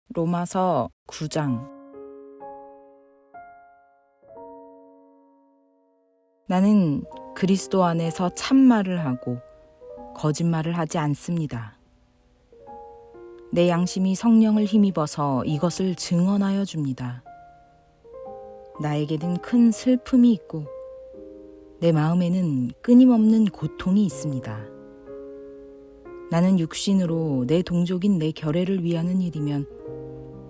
로마서 9장. 나는 그리스도 안에서 참말을 하고 거짓말을 하지 않습니다. 내 양심이 성령을 힘입어서 이것을 증언하여 줍니다. 나에게는 큰 슬픔이 있고 내 마음에는 끊임없는 고통이 있습니다. 나는 육신으로 내 동족인 내 결애를 위하는 일이면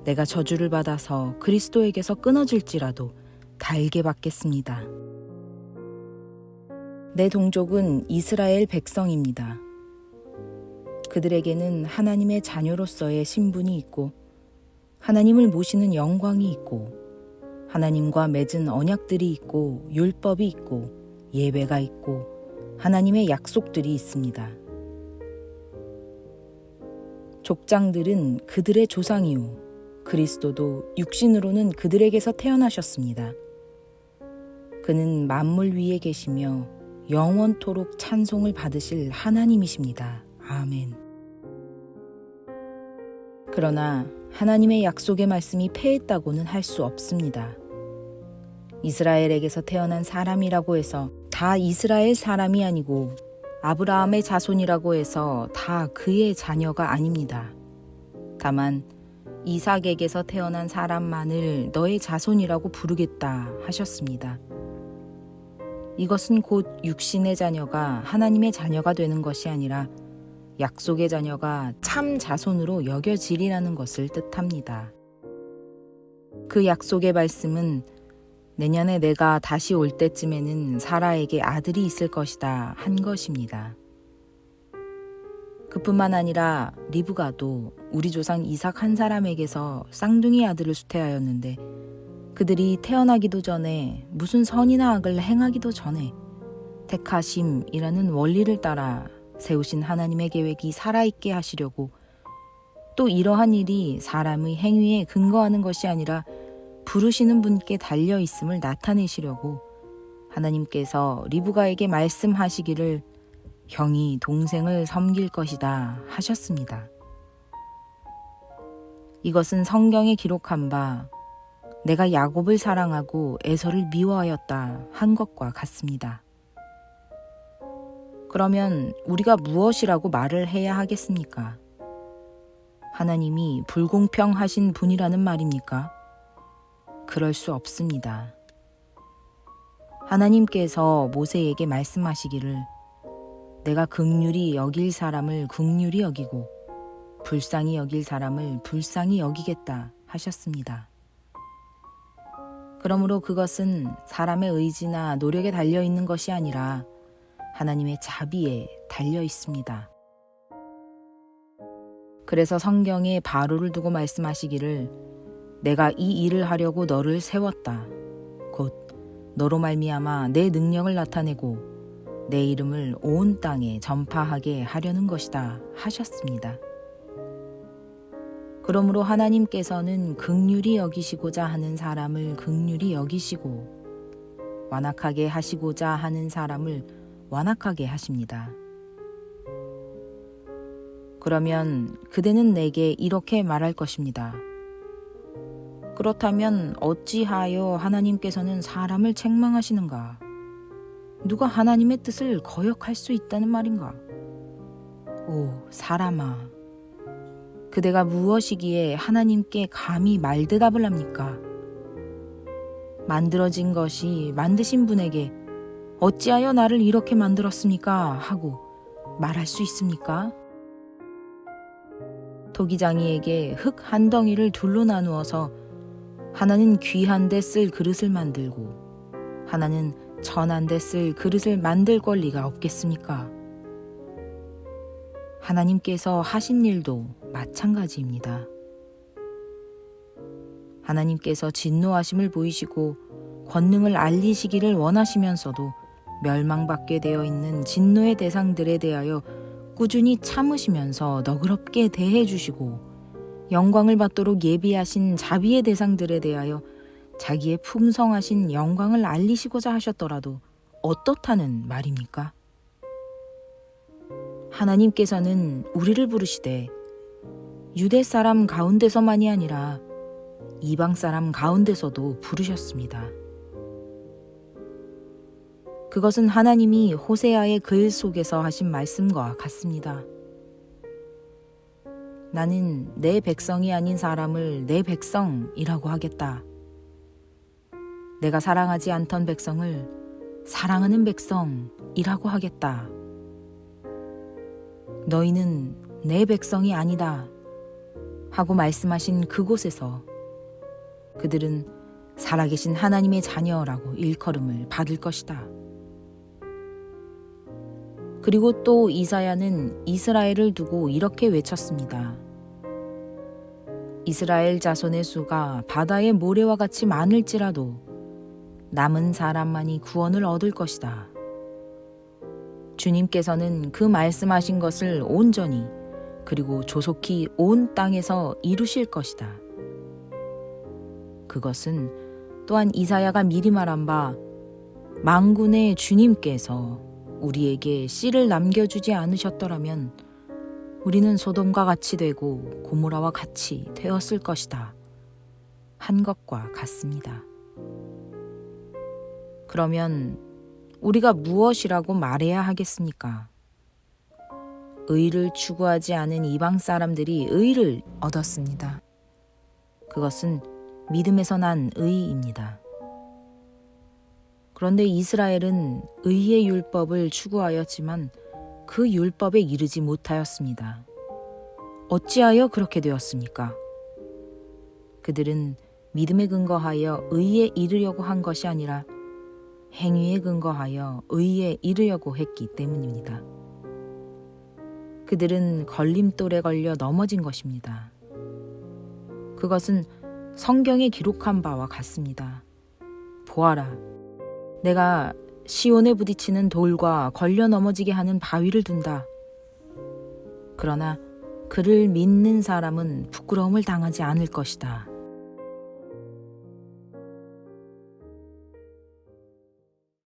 내가 저주를 받아서 그리스도에게서 끊어질지라도 달게 받겠습니다. 내 동족은 이스라엘 백성입니다. 그들에게는 하나님의 자녀로서의 신분이 있고 하나님을 모시는 영광이 있고 하나님과 맺은 언약들이 있고 율법이 있고 예배가 있고 하나님의 약속들이 있습니다. 족장들은 그들의 조상이요 그리스도도 육신으로는 그들에게서 태어나셨습니다. 그는 만물 위에 계시며 영원토록 찬송을 받으실 하나님이십니다. 아멘. 그러나 하나님의 약속의 말씀이 패했다고는 할 수 없습니다. 이스라엘에게서 태어난 사람이라고 해서 다 이스라엘 사람이 아니고 아브라함의 자손이라고 해서 다 그의 자녀가 아닙니다. 다만 이삭에게서 태어난 사람만을 너의 자손이라고 부르겠다 하셨습니다. 이것은 곧 육신의 자녀가 하나님의 자녀가 되는 것이 아니라 약속의 자녀가 참 자손으로 여겨지리라는 것을 뜻합니다. 그 약속의 말씀은 내년에 내가 다시 올 때쯤에는 사라에게 아들이 있을 것이다 한 것입니다. 그뿐만 아니라 리브가도 우리 조상 이삭 한 사람에게서 쌍둥이 아들을 수태하였는데 그들이 태어나기도 전에 무슨 선이나 악을 행하기도 전에 택하심이라는 원리를 따라 세우신 하나님의 계획이 살아있게 하시려고 또 이러한 일이 사람의 행위에 근거하는 것이 아니라 부르시는 분께 달려있음을 나타내시려고 하나님께서 리브가에게 말씀하시기를 형이 동생을 섬길 것이다 하셨습니다. 이것은 성경에 기록한 바 내가 야곱을 사랑하고 에서를 미워하였다 한 것과 같습니다. 그러면 우리가 무엇이라고 말을 해야 하겠습니까? 하나님이 불공평하신 분이라는 말입니까? 그럴 수 없습니다. 하나님께서 모세에게 말씀하시기를 내가 긍휼히 여길 사람을 긍휼히 여기고 불쌍히 여길 사람을 불쌍히 여기겠다 하셨습니다. 그러므로 그것은 사람의 의지나 노력에 달려 있는 것이 아니라 하나님의 자비에 달려 있습니다. 그래서 성경에 바로를 두고 말씀하시기를 내가 이 일을 하려고 너를 세웠다. 곧 너로 말미암아 내 능력을 나타내고 내 이름을 온 땅에 전파하게 하려는 것이다 하셨습니다. 그러므로 하나님께서는 긍휼히 여기시고자 하는 사람을 긍휼히 여기시고 완악하게 하시고자 하는 사람을 완악하게 하십니다. 그러면 그대는 내게 이렇게 말할 것입니다. 그렇다면 어찌하여 하나님께서는 사람을 책망하시는가? 누가 하나님의 뜻을 거역할 수 있다는 말인가? 오 사람아, 그대가 무엇이기에 하나님께 감히 말대답을 합니까? 만들어진 것이 만드신 분에게 어찌하여 나를 이렇게 만들었습니까? 하고 말할 수 있습니까? 토기장이에게 흙 한 덩이를 둘로 나누어서 하나는 귀한 데 쓸 그릇을 만들고 하나는 천한 데 쓸 그릇을 만들 권리가 없겠습니까? 하나님께서 하신 일도 마찬가지입니다. 하나님께서 진노하심을 보이시고 권능을 알리시기를 원하시면서도 멸망받게 되어 있는 진노의 대상들에 대하여 꾸준히 참으시면서 너그럽게 대해 주시고 영광을 받도록 예비하신 자비의 대상들에 대하여 자기의 풍성하신 영광을 알리시고자 하셨더라도 어떻다는 말입니까? 하나님께서는 우리를 부르시되 유대 사람 가운데서만이 아니라 이방 사람 가운데서도 부르셨습니다. 그것은 하나님이 호세아의 글 속에서 하신 말씀과 같습니다. 나는 내 백성이 아닌 사람을 내 백성이라고 하겠다. 내가 사랑하지 않던 백성을 사랑하는 백성이라고 하겠다. 너희는 내 백성이 아니다 하고 말씀하신 그곳에서 그들은 살아계신 하나님의 자녀라고 일컬음을 받을 것이다. 그리고 또 이사야는 이스라엘을 두고 이렇게 외쳤습니다. 이스라엘 자손의 수가 바다의 모래와 같이 많을지라도 남은 사람만이 구원을 얻을 것이다. 주님께서는 그 말씀하신 것을 온전히 그리고 조속히 온 땅에서 이루실 것이다. 그것은 또한 이사야가 미리 말한 바 만군의 주님께서 우리에게 씨를 남겨주지 않으셨더라면 우리는 소돔과 같이 되고 고모라와 같이 되었을 것이다 한 것과 같습니다. 그러면 우리가 무엇이라고 말해야 하겠습니까? 의를 추구하지 않은 이방 사람들이 의를 얻었습니다. 그것은 믿음에서 난 의입니다. 그런데 이스라엘은 의의 율법을 추구하였지만 그 율법에 이르지 못하였습니다. 어찌하여 그렇게 되었습니까? 그들은 믿음에 근거하여 의에 이르려고 한 것이 아니라 행위에 근거하여 의에 이르려고 했기 때문입니다. 그들은 걸림돌에 걸려 넘어진 것입니다. 그것은 성경에 기록한 바와 같습니다. 보아라, 내가 시온에 부딪히는 돌과 걸려 넘어지게 하는 바위를 둔다. 그러나 그를 믿는 사람은 부끄러움을 당하지 않을 것이다.